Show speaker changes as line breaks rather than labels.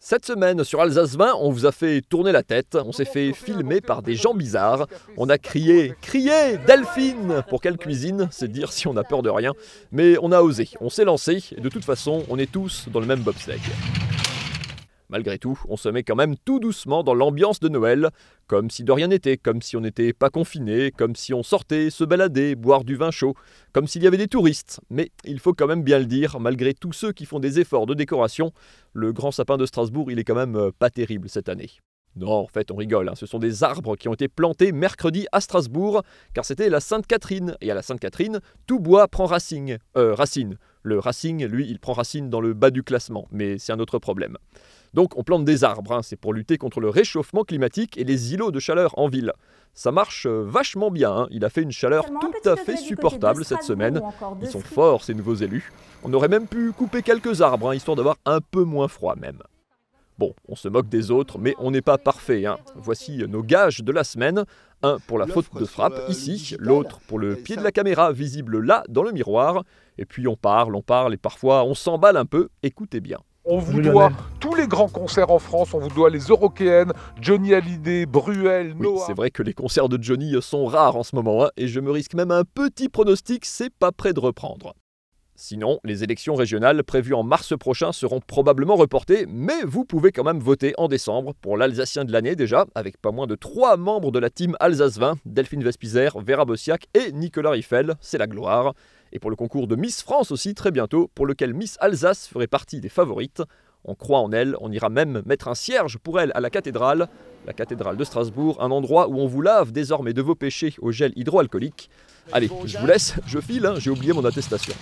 Cette semaine, sur Alsace 20, on vous a fait tourner la tête, on s'est fait filmer par des gens bizarres, on a crié « Delphine !» Pour quelle cuisine, c'est dire si on a peur de rien, mais on a osé, on s'est lancé, et de toute façon, on est tous dans le même bobsleigh. Malgré tout, on se met quand même tout doucement dans l'ambiance de Noël, comme si de rien n'était, comme si on n'était pas confiné, comme si on sortait se balader, boire du vin chaud, comme s'il y avait des touristes. Mais il faut quand même bien le dire, malgré tous ceux qui font des efforts de décoration, le grand sapin de Strasbourg, il est quand même pas terrible cette année. Non, en fait, on rigole, ce sont des arbres qui ont été plantés mercredi à Strasbourg, car c'était la Sainte-Catherine, et à la Sainte-Catherine, tout bois prend racine. Le racing, lui, il prend racine dans le bas du classement, mais c'est un autre problème. Donc on plante des arbres, c'est pour lutter contre le réchauffement climatique et les îlots de chaleur en ville. Ça marche vachement bien, il a fait une chaleur tout à fait supportable cette semaine. Ils sont forts ces nouveaux élus. On aurait même pu couper quelques arbres, histoire d'avoir un peu moins froid même. Bon, on se moque des autres, mais on n'est pas parfait. Voici nos gages de la semaine. Un pour la faute de frappe, ici. L'autre pour le pied de la caméra, visible là, dans le miroir. Et puis on parle, et parfois on s'emballe un peu. Écoutez bien.
On vous doit tous les grands concerts en France, on vous doit les Eurockéennes, Johnny Hallyday, Bruel, Noah...
Oui, c'est vrai que les concerts de Johnny sont rares en ce moment, et je me risque même un petit pronostic, c'est pas près de reprendre. Sinon, les élections régionales prévues en mars prochain seront probablement reportées, mais vous pouvez quand même voter en décembre pour l'Alsacien de l'année déjà, avec pas moins de 3 membres de la team Alsace 20, Delphine Vespizer, Vera Bossiac et Nicolas Riffel, c'est la gloire. Et pour le concours de Miss France aussi très bientôt, pour lequel Miss Alsace ferait partie des favorites. On croit en elle, on ira même mettre un cierge pour elle à la cathédrale de Strasbourg, un endroit où on vous lave désormais de vos péchés au gel hydroalcoolique. Allez, je vous laisse, je file, j'ai oublié mon attestation.